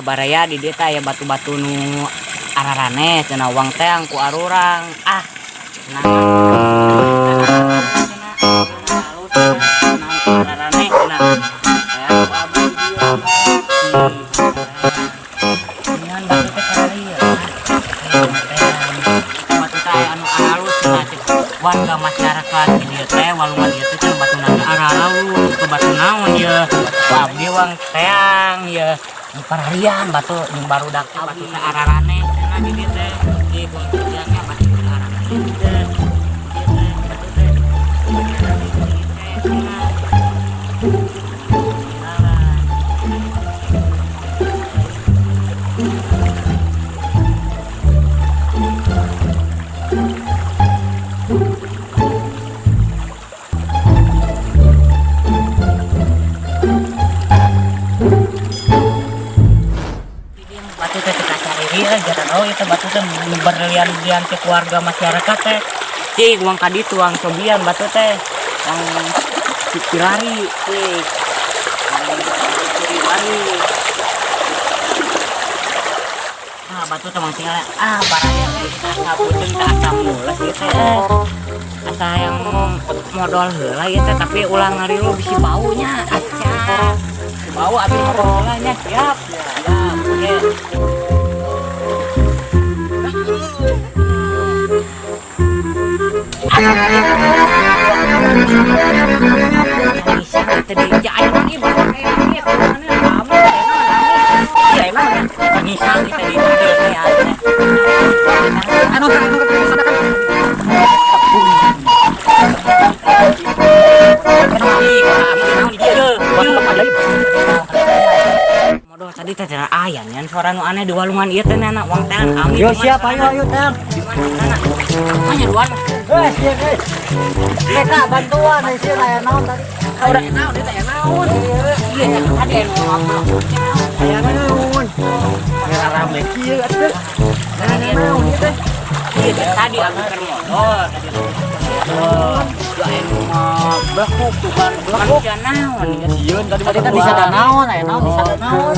baraya di dieu teh aya batu-batu nu ararane cenah uang teh ku arurang. Nah. Ararane cenah. Aya ku abdi dieu. Ngan batu teh karaya. Batu teh anu alus cenah warga masyarakat di dieu teh walungan dieu teh batuna aralus ke batu naon ieu. Ku abdi uang teang ieu. Pararian batu yang barudak batu teh ararane cenah di dieu teh di kuntiangnya batu teh ararane teh batu teh itu batu teh berlian-lian ke keluarga masyarakat teh cik uang kaditu uang sobian batu teh yang cilari cik cilari batu teh mang tinggal barangnya asa puting teh asa mules gitu asa yang modal heula ya teh tapi ulang ngarilu bisi baunya aca bau abis heulanya siap ya oke. Bisa tadi ayo lagi pakai lagi mana kamu ya emang bisa kita di ya anu modal tadi teh aya nyan suara nu aneh di walungan ieu teh anak uang teh kami yo siap ayo teh di mana mana luar siap mereka bantuan sih aya naon tadi udah naon teh aya naon iya tadi aya naon aya naon aya rame kieu atuh naon ieu teh iya tadi aku keur modal tadi aya mah blekuk tuh kan blekuk naon sieun tadi bisa ada naon aya naon bisa ada naon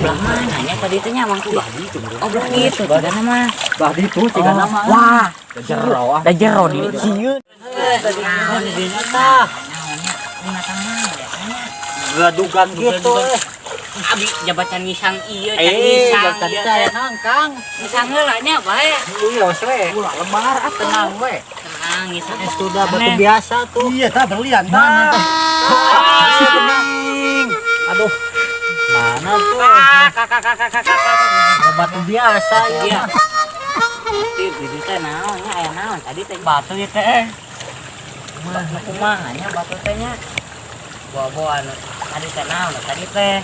belah mananya tadi teh nya mang tuh oh belah gitu tigana mah belah ditu tigana mah wah da jero di sieun tadi naon di dieu tah naonnya binatang mana biasanya gadugan gitu abi jabatan ngisang ieu ngisang tadi teh aya naon Kang ngisang heula nya bae iya we ulah lebar tenang we tenang ngisang sudah batu biasa tuh iya tah berlian tah aduh mana tuh kakak batu biasa ya di teh naonnya aya naon tadi teh batu ieu teh kumaha nya batu teh nya bawa anu tadi teh naon tadi teh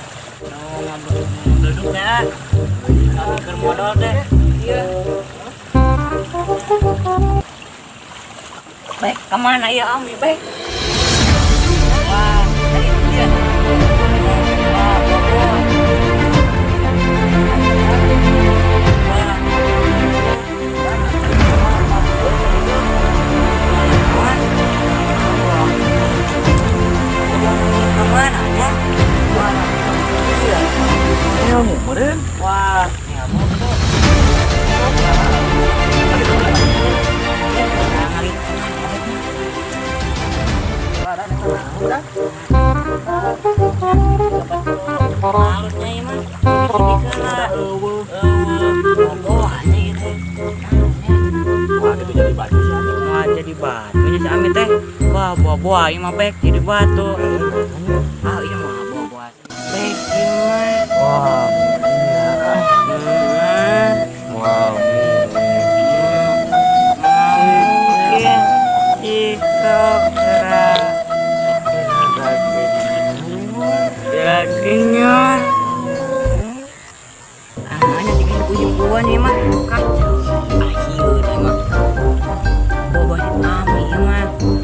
duduk ya keur modal teh ieu baik kemana ya Ami baik wah tadi dia wah nyamuk tuh halusnya ini mah jadi batunya si Amit teh wah buah-buah ini mah bek jadi batu iya mah buah-buah bek ini mah wah dagingnya hanya tinggal puyuh-puyuhan ini mah kacau akhir ini mah boba hitam ini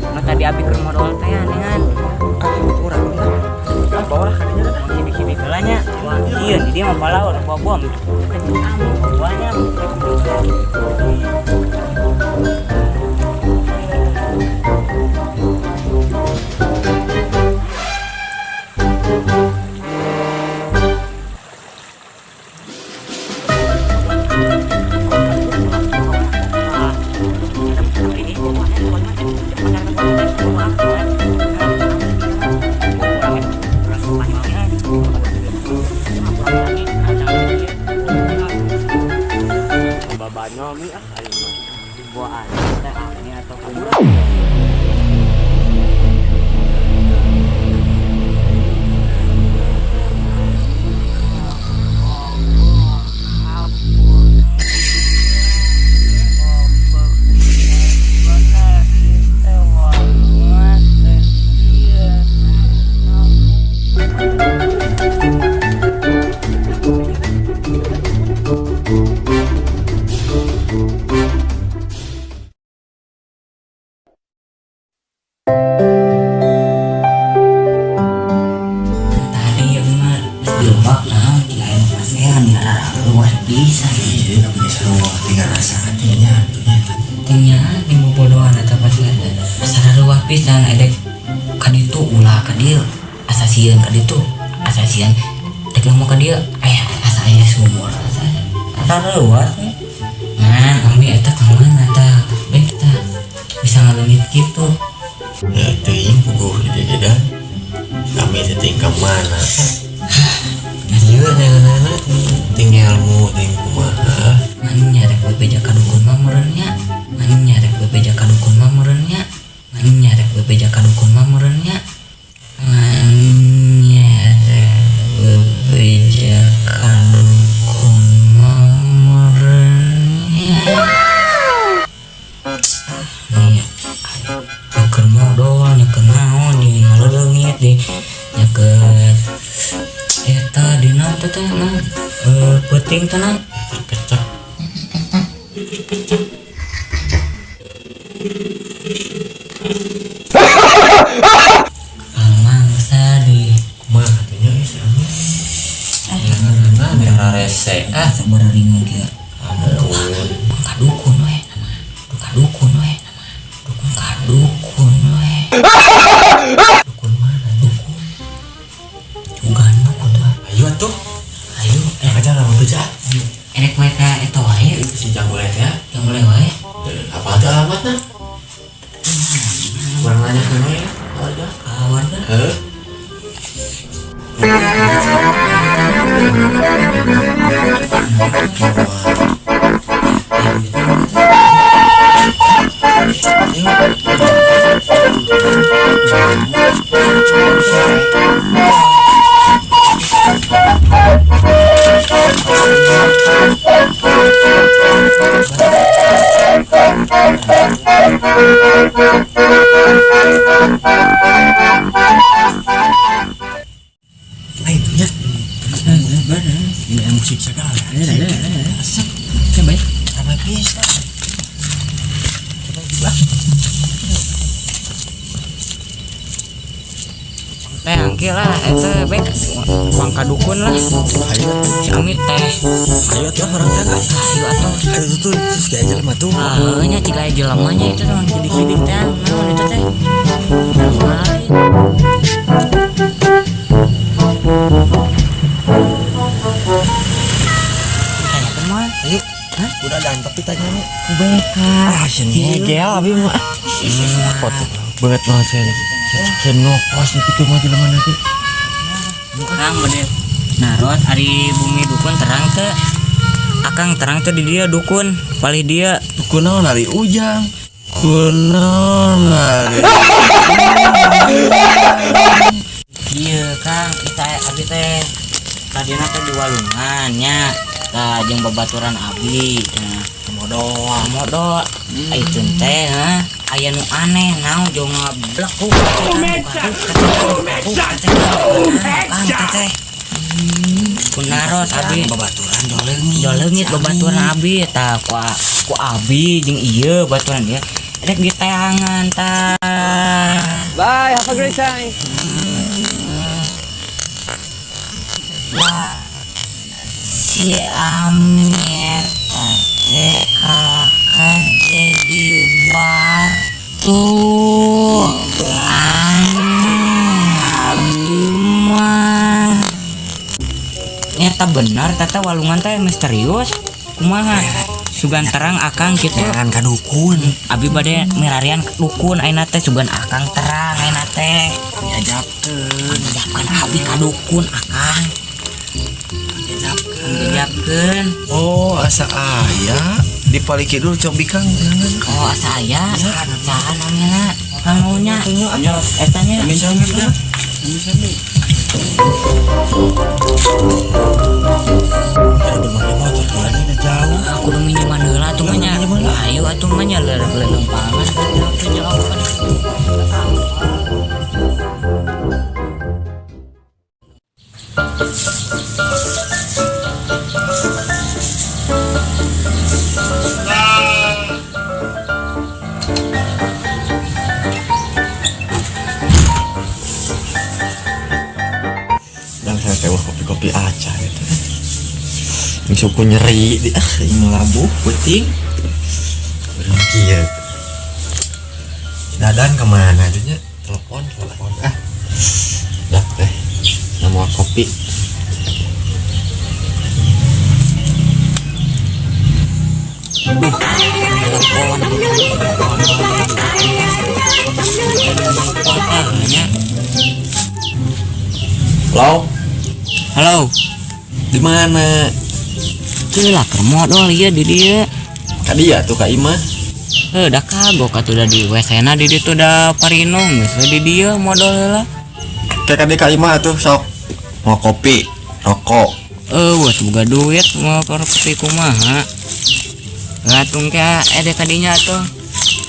mah tadi abi keur modal teh dengan kurang kan bawa kadinya dah sidik-sidik heulanya wah ieu di dieu mah palaur buah-buah kencing amu buahnya Tadi ya benar dilombak nah kirain ASEAN ya luas bisa Jadi nggak bisa luar tinggal rasa hatinya. tingnya di bobodohan atau pas ada secara luas pisan edek kaditu ulah kadieu asasian kaditu asasian dek mau kadieu asa aya sumur asa luas nah kami eta ka mana tah bae kita bisa ngalengit gitu Ya ting puguh di gedan. Kami ting ke mana? Iya nenek tinggal ilmu ting kumaha. nanya rek bebeja kadukun mah meureunnya nanya rek bebeja kadukun mah meureunnya nanya rek bebeja kadukun mah meureunnya nanya rek bebeja kadukun mah meureunnya iya nyeker modal nyeker naon di ngaleleungit di nyeker eta dina teh nah penting tenang Kecak. mangsa di Kumaha katanya geus anu. Nah, biar rese sabar ringan kia ampun. kadukun we kadukun we dukun kadukun we Dukun mana? dukun jugan mah kudu Ayo atuh. ayo Aja lah mau tuh erek we ka eta wae si janggolet ya. yang boleh wae Apa tuh alamatnya? Kurang nanya ke ya. Aja. warga Heh. Nah itu ya. Ini musik segala. asap coba Ramai bisa. teh angki lah eta bek mangka dukun lah Ayo, si amit teh ayo tuh orang jaga. ayo atuh Ayo tuh kayak jelema tuh. nya jika jelamanya itu memang sidik-sidik teh naon itu teh lain tanya teman Ayo. Udah dan tapi tanya nih. beka Sini aja abi mah. Foto banget banget saya. Saya ngopos itu mah jelema nanti. terang bener narot ari bumi dukun terang teh akang terang teh di dia dukun palih dia Kunaon hari ujang. Kunaon hari. iya kang kita abi teh tadina teh di walungan nya jeung babaturan abi nah modal itu teh aya nu aneh naon jeung ngablek teh kunaros abi Babaturan leungit babaturan abi tah ku abi jeung ieu baturan dia rek di teangan tah Bye, have a great time. si Amir akan jadi batu mah nyata benar tata walungan teh misterius kumaha sugan terang akang gitu Jangan kadukun. abi bade mirarian dukun ayeuna teh sugan akang terang ayeuna teh Diajabkeun. abi kadukun akang diajabkeun Oh, asa aya di Pali Kidul cok bikang jangan. oh saya saha namanya kamunya etanya Ada mana motor jalannya udah jauh. aku udah minjeman heula atuh mah nya ayo atuh mah nya leuleuh pangan teh jauh kan suku nyeri di ini labuh penting berhenti ya. Dadan kemana aja telepon dah teh nomor kopi halo Halo, di mana celah ke modal ya di dia. kak dia tuh kak Ima Udah kagok atuh udah di WC-na di ditu udah parinong geus di dia modal lah. kayak kak Ima tuh sok mau kopi rokok Buat boga duit mau korupsi kumaha. Ngatung ka ede kadinya tuh.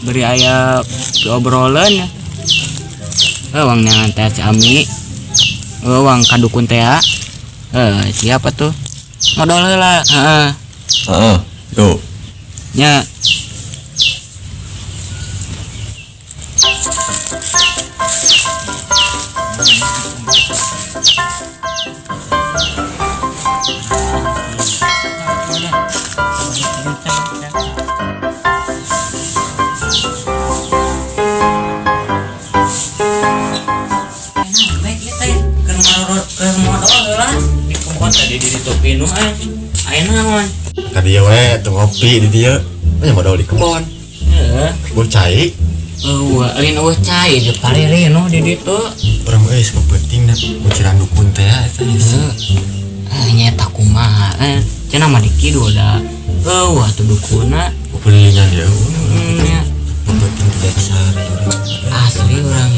Beri aya obrolan ya. Wang nyangan teh Ami. Wang kadukun teh. Siapa tuh? Modal heula. Heeh. tuh Nya. kak dia we tuh ngopi di dia modal di kebon gue cai Lain cai di paririno di ditu. orang penting dah buciran dukun teh eta Nyata kumaha cenah mah dikidul da. Atuh dukuna pelingan dia nya penting dasar asli urang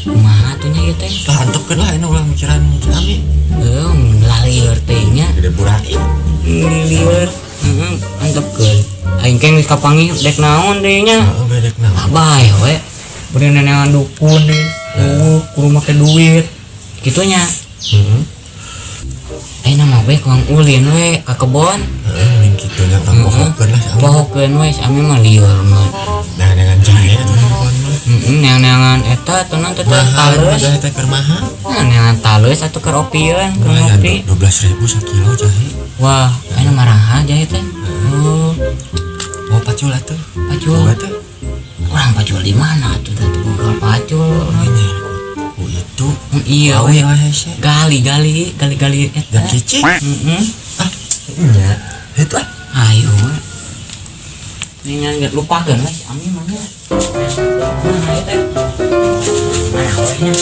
kumaha tuh nya ieu teh. lah antepkeun lah ini ulah mikiran Ami Lalieur teh nya gede burai lieur antepkeun aing ke geus kapanggih dek naon deui nya. bedek nah Bae we beri nenengan dukun deui kudu make duit kitunya. Ayeuna mah we kuang ulin we ka kebon. mending kitu nya tang bohokeun lah Bohokeun we ami mah lieur mah. dengan jahe tuh kebon Neangan eta tenan teh taleus. jahe teh keur mahal Neangan taleus atuh keur opieun keur ngopi. 12.000 sakilo jahe Wah, ayeuna maraha jahe teh. mau pacul atuh Pacul. tuh Urang pacul di mana atuh teh boga pacul. itu Iya we. Gali eta. dan cicing nya itu Ayo. Ini nggak lupa kan mas, Ami mana? Mana itu? Mana awalnya?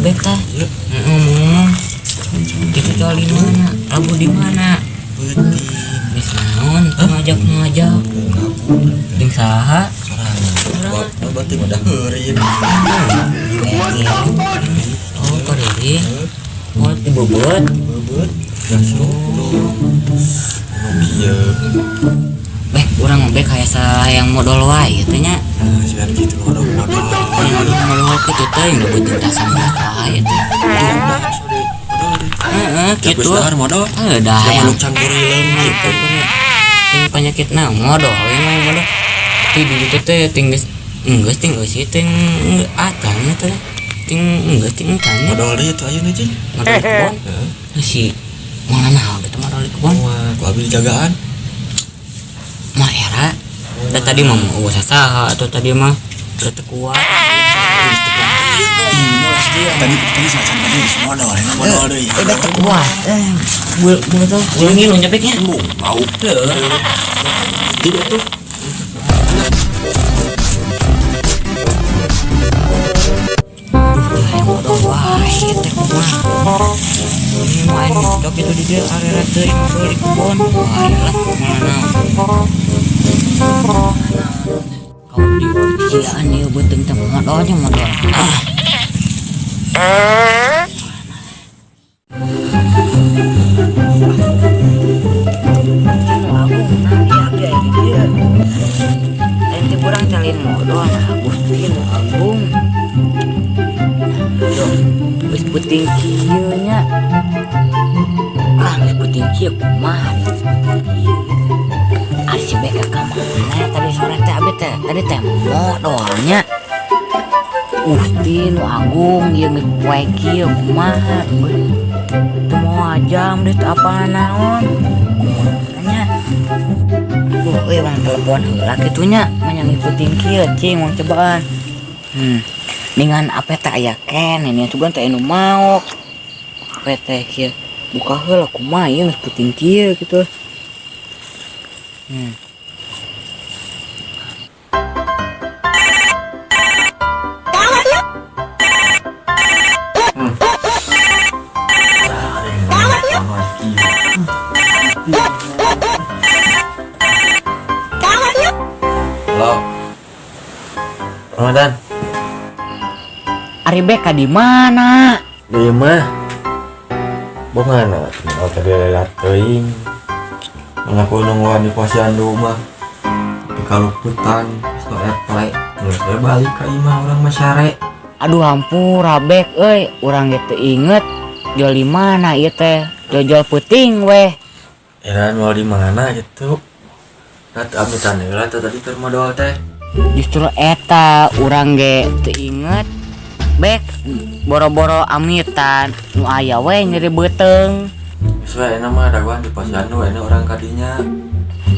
Beta, kita jual di mana? Rabu di mana? Bis naon? Ngajak. Ting saha? berarti udah heureun Oh, kali. Mau dibobot? gasuk iya Urang kayak sayang modal wae teh nya. sian gitu modal Modal kitu teh yang butuh tasan wae teh. Gitu. modal Dah yang campuri leung ting penyakit modal we mah modal. Ti di ditu teh ting geus sih ting acan teh. Ting kan modal deui itu ayeuna jeung modal kebon. Si mana gitu modal di kebon. wah ku abi jagaan Mah era da tadi mah mau saha atau tadi mah teu kuat. tadi sacan tadi modal deui Udah kuat. Boleh tuh. Ini lo nyepeknya. mau tidak tuh Modal wae teh kumaha. Ini main cok itu di dia area teh modal di kebon. Wah, lah mana. Kau di ujian ieu beuteung teh modalnya modal. Ente kurang calin modal, Agustin Agung. ngikutin kieu kumaha ari si beka ka mana tadi sore teh abi teh tadi teh modalnya Ustin Agung ieu poe kieu kumaha teu moal jam deui teu apa naon nya euy wang telepon heula kitunya mah ngikutin kieu cing wang cobaan dengan apa teh aya ken ini juga teh anu mau apa teh kieu buka heula kumaha ieu geus puting kieu gitu. Halo Ramadan, Ari beka di mana? di mah bagaimana? Oh tadi lihat teuing mengaku nungguan di posyandu mah tapi kalau putan so eplek saya balik ke imah orang masyare. Aduh hampura bek euy urang ge teu inget jual di mana ieu teh jual puting weh. Eran mau di mana gitu? Rat amitan heula tadi keur modal teh. Justru eta urang ge teu inget bek boro-boro amitan nu aya we nyeri beuteng. Sesuai nama daguan di posyandu ini orang kadinya.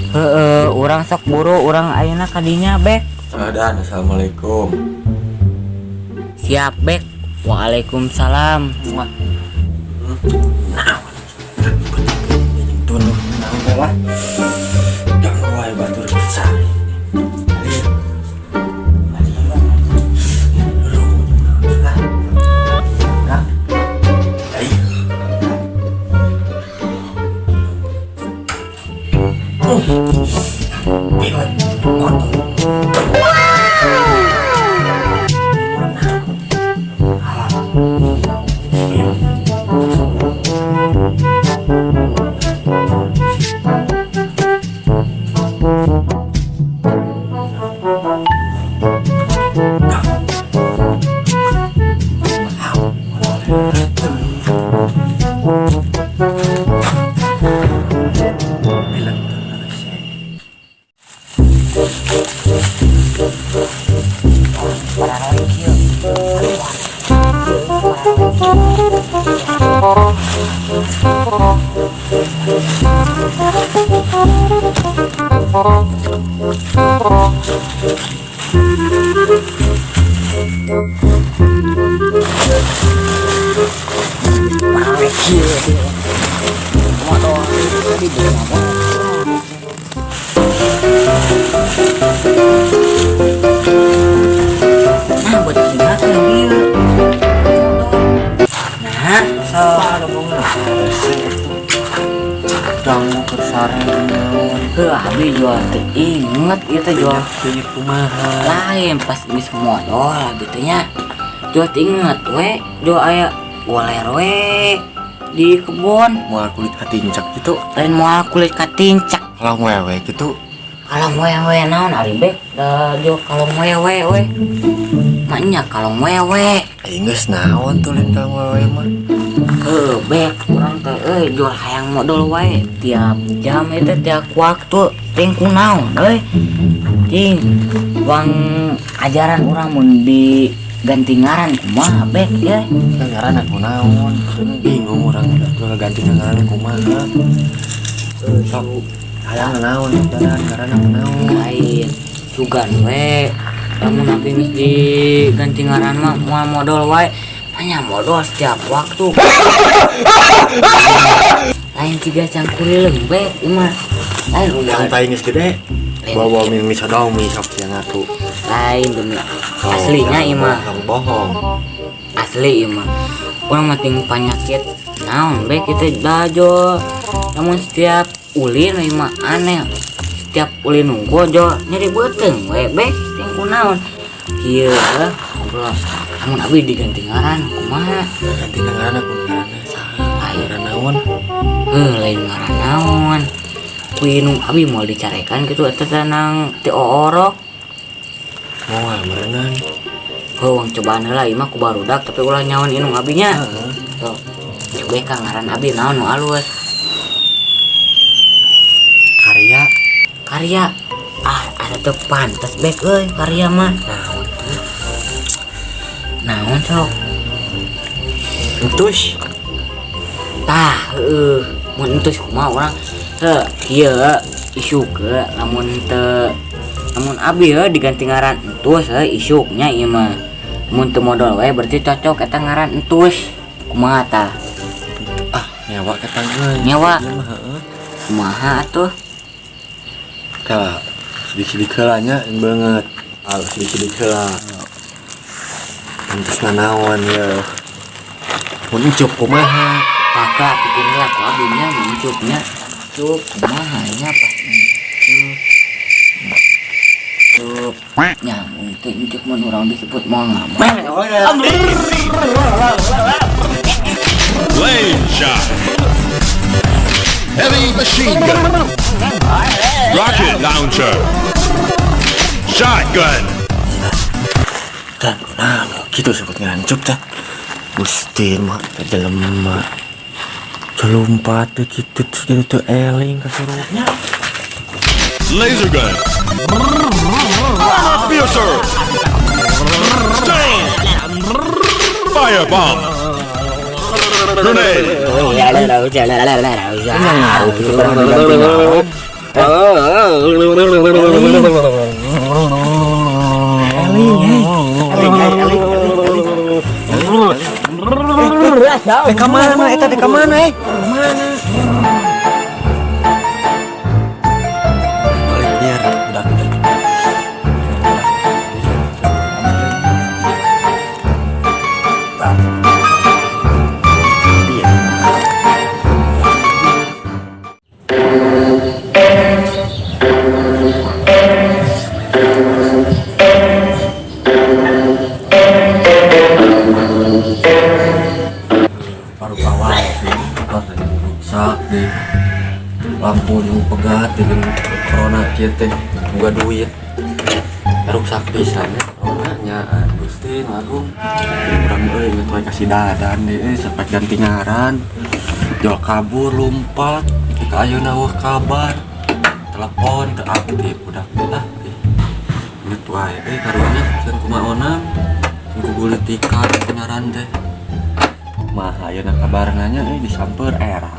Heeh, urang sok buru urang ayeuna kadinya bek. Dan assalamualaikum. Siap bek. Waalaikumsalam. Tunu naon lah. Jangan wae batur besar. Kamu kesareng abi jual teu inget ieu teh jual Jadi kumaha? lain pas geus modal gitu nya jual teu inget we jual aya goler we di kebun Moal kulit katincak gitu. lain moal kulit katincak Kalau wewe gitu. kalau wewe naon ari bek da jual kalau wewe we maknya kalau wewe Aing geus naon tuh lain kalau wewe mah. bek urang teh euy jual hayang modal wae tiap jam itu tiap waktu ting kunaon euy ting uang ajaran urang mun di ganti ngaran kumaha bek ya Ngaran aku naon. Bingung orang udah ganti ngaran kumaha. Sok hayang naon jalan ngaran aku naon. lain sugan we kamu nabi geus diganti ngaran mah moal modal wae hanya modal setiap waktu lain tiga cangkuli lembek mah lain Yang rumah taing geus gede. Bawa mie sodong mie sok yang aku. lain demi aslinya imah Bohong. asli imah urang mah ting penyakit naon bae kita dajo namun setiap ulin imah aneh setiap ulin nunggu jo nyeri beuteng we bae ting kunaon kieu ngobrol namun abi diganti ngaran kumaha Ganti ngaran aku ngaran saha? Ngaran naon? lain ngaran naon kuinung abi mau dicarekan gitu eta nang ti orok Moal merenang. wang cobaan heula imah ku barudak tapi ulah nyaon inung abinya tuh coba ka ngaran abi naon nu alus karya ada tuh pantas baik karya mah naon sok entus tah mun entus kumaha urang ieu isu ke lamun abi diganti ngaran entus isuknya ieu mah mun teu modal we berarti cocok eta ngaran entus kumaha tah nyawa ketangan nyawa kumaha atuh ka sedikit heulanya banget sedikit heula pantes nanaon ya mun ucup kumaha kakak pikirnya aku abinya mencupnya cup kumaha nya pas cup nyambung teh cup mun urang disebut moal ngamen Blade shot. Heavy machine gun. Rocket launcher. Shotgun. dan gitu sebut ngancup tah gusti mah jelema celumpat teh kitu jadi teu eling kasurupnya Laser gun. Piercer. Stun. Firebomb. Grenade. Kemana eta teh kemana balik biar udah lampu yang pegat dengan corona kieu teh boga duit rusak pisan ya coronanya Gusti Agung urang euy geus wae kasih dadan deui sampai ganti ngaran jual kabur lompat ka ayeuna weuh kabar telepon teu aktif udah inget wae karunya sieun kumaha gugulit tikat ngaran teh mah ayeuna kabarna nya disamper era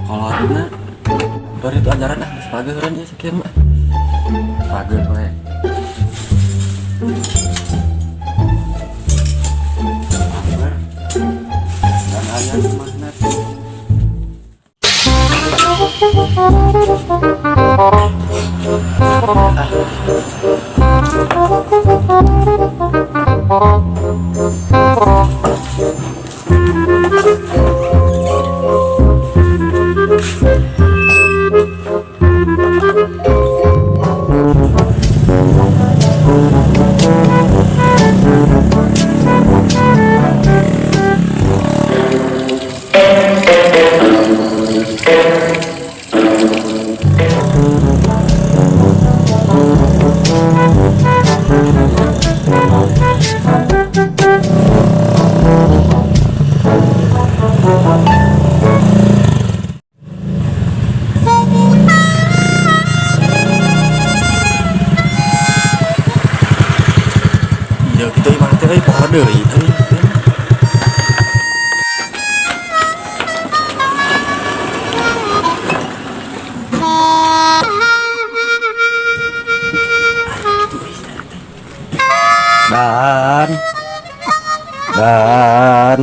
kolotna bari itu ajaran geus pageureun ieu sakieu mah pageur we dan aya mana deui dan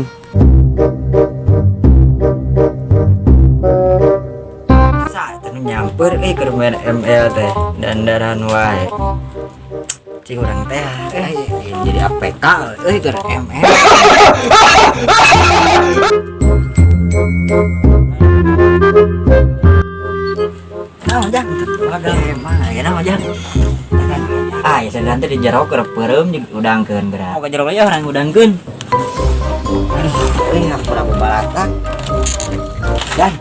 saat itu nyamper ke rumah ML teh dan daran wae cing urang teh jadi APK ke ML nah jang ada mana ya nah jang ya sedang teh di jero keur peureum jeung udangkeun berat oh ka jero ya orang udangkeun aduh ngapura babalatak dan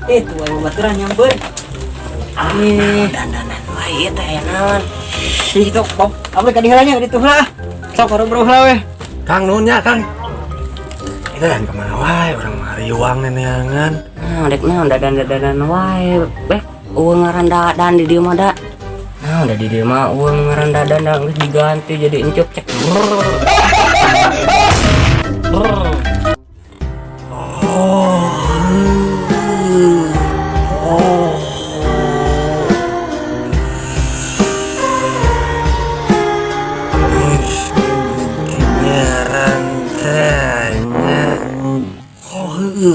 itu wae baturan nyamper dandanan wae teh aya naon sih tok bob abdi ka diheulanya di tuh lah sok bro lah we Kang nunya Kang itu dan kemana wae orang mariwang neneangan dek naon dadan wae beh ngaran dadan di dieu mah da. Nah, udah di dieu mah ngaran dadan da geus diganti jadi encuk cek.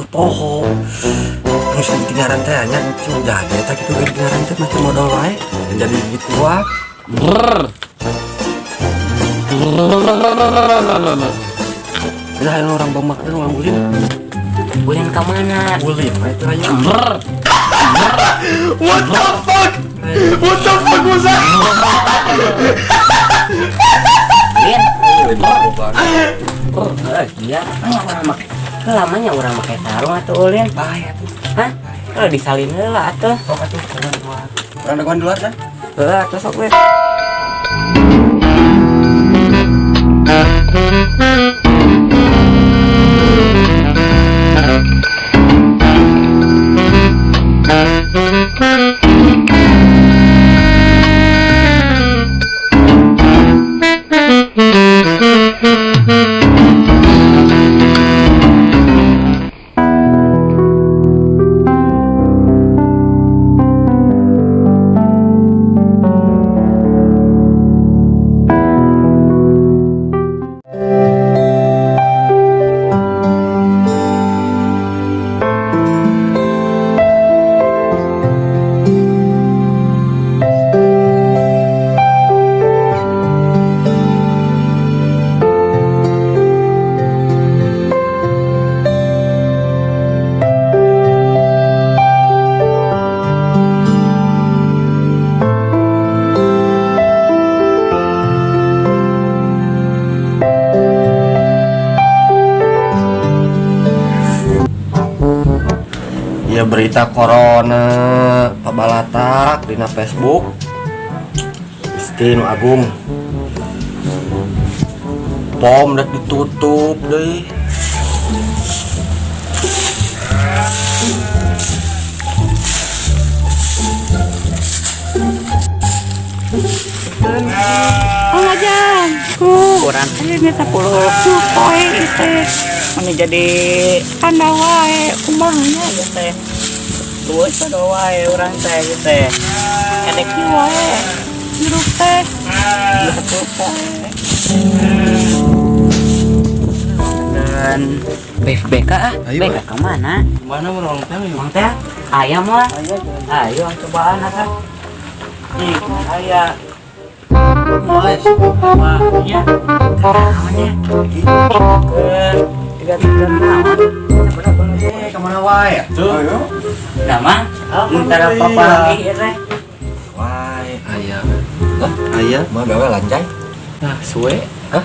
Poho mesti kenaran teh nya sudah eta kitu kenaran teh macam modal wae jadi gitu wah. Udah ada orang bamak ada orang bulin. Bulin ka mana? Bulin itu aja. What the fuck? What the fuck was that? Bulin. Iya, lamanya orang pakai sarung atau ulin Bahaya tuh. hah kalau disalin heula atuh Sok atuh jangan keluar. Orang daguan di luar kan? heula atuh sok we. Ya berita corona pabalatak dina Facebook. Istin Agung. POM dak ditutup deui. Pengajan, Kurang ini 10 poe itu, ini jadi anda wae, kumangnya gitu. luwes ada wae urang teh gitu teh. Edek wae, hirup teh, 10 poe. Dan BK ah, Ayo, BK ke mana? Mana orang teh? Mang teh ayam mah. Ayo cobaan apa? Ih, aya. Mas, Wah, iya. Namanya. Tiga naon? kemana wae? Tuh. Nama? Antara papa lagi teh. Wae, aya. Lah, aya mah gawe lanjai. Nah, suwe. Hah?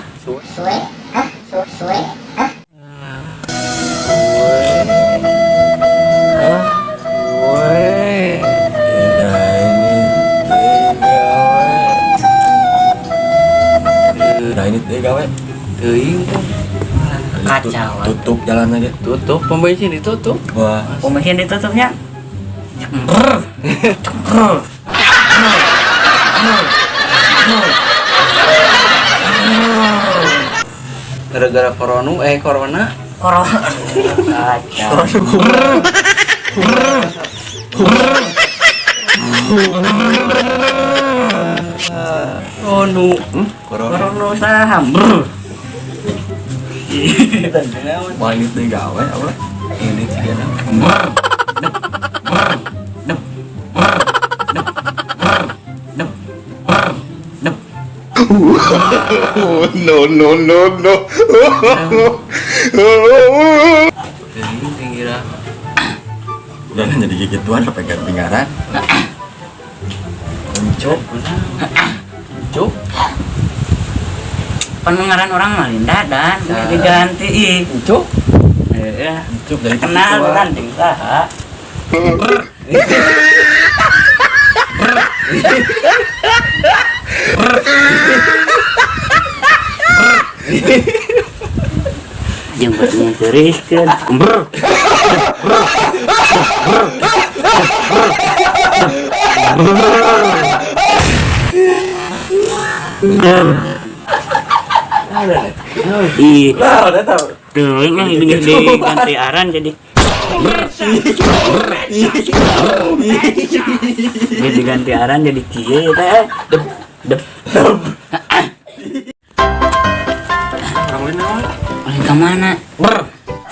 Nah ini teh gawe. Teuing Kacau. Tutup jalan aja. tutup, pom bensin ditutup. Wah, Pom bensin ditutupnya. Gara-gara corona. Corona. Kacau. Corona. Corona saham. main teh gawe apa? Ini sih ada. No, no, no, no. Teuing pinggiran. Udah jadi gigituan sampai ganti ngaran. Encuk. Cuk. Pendengaran orang Malinda dan diganti ih. Cuk. Heeh. Encuk dari Kenal bukan jeung saha? Jeung batunya teuriskeun. Brr. Ih, Nah, udah tahu. tuh ini diganti aran jadi diganti aran jadi kieu teh. Dep. Kamu ini apa? Oleh ke mana?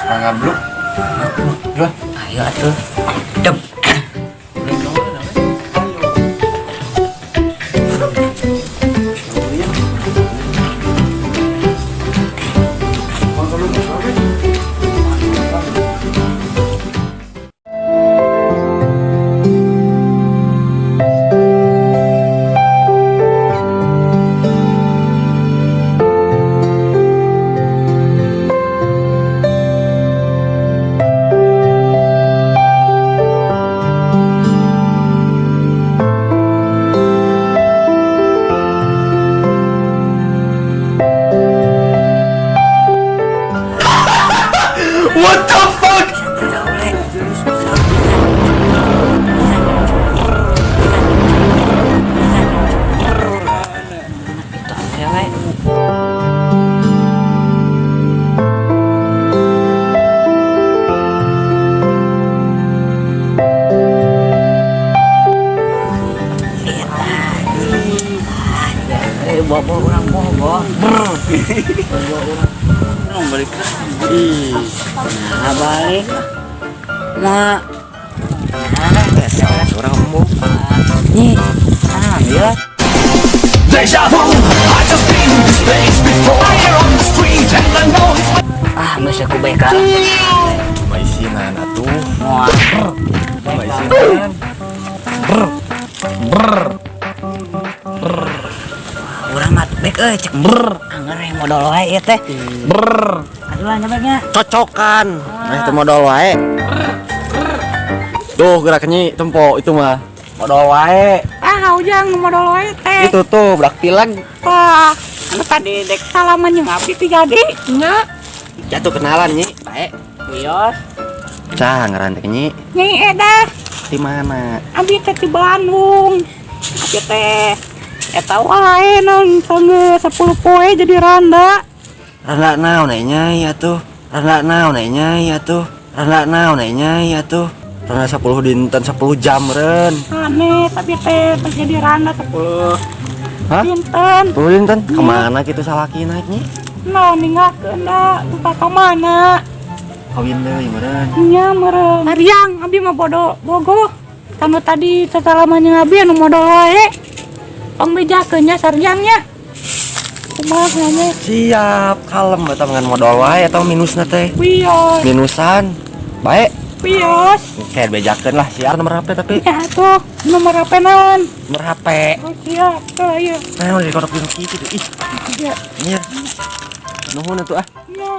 Ngabluk. Ayo atuh. Dep. What the fuck? Bawa orang bawa. Orang balik Nah, balik. Mak. Orang ngomong. Nih, ambil. Masih aku baik kan? Maisinan atuh. Wah, Maisinan. urang mah baik cek anggar yang modal wae ieu teh. Aduh lah nyebabnya. Cocokan. Nah, itu modal wae. Tuh geraknya tempo itu mah. Modal wae. Ujang modal wae teh. Itu tuh berak pilag. Wah, anu tadi dek salaman jeung abdi teh jadi. Nya. Jatuh kenalan nyi. Bae. Wios. Cah ngarantek nyi. Nyai eda. Di mana? Abdi teh di Bandung. Abdi teh eta wae nang sange 10 poe jadi randa. Randa naon nyai atuh. Randa naon nyai atuh. Randa naon nyai atuh. Randa 10 dinten 10 jam ren. Aneh, tapi teh jadi randa 10 Hah? dinten. 10 dinten? Kemana gitu salaki naik nyi? Nah, ninggalkeun da lupa ka mana. Kawin deui meureun. Nya meureun. Hariang abdi mah bogo. Kanu tadi sasalaman jeung abdi anu modal wae. Pangbejakeun nya sarjangnya. Kumaha nya? Siap, kalem eta ngan modal wae atau minusna teh. Wios. Minusan. Baik. Wios. Kayak bejakeun lah siar nomor HP tapi Ya tuh, nomor apa naon? nomor HP. Oh siap, tuh ayo. Nah, udah dikodok dulu gitu. Ih, Iya. iya. Nuhun atuh ah. Iya.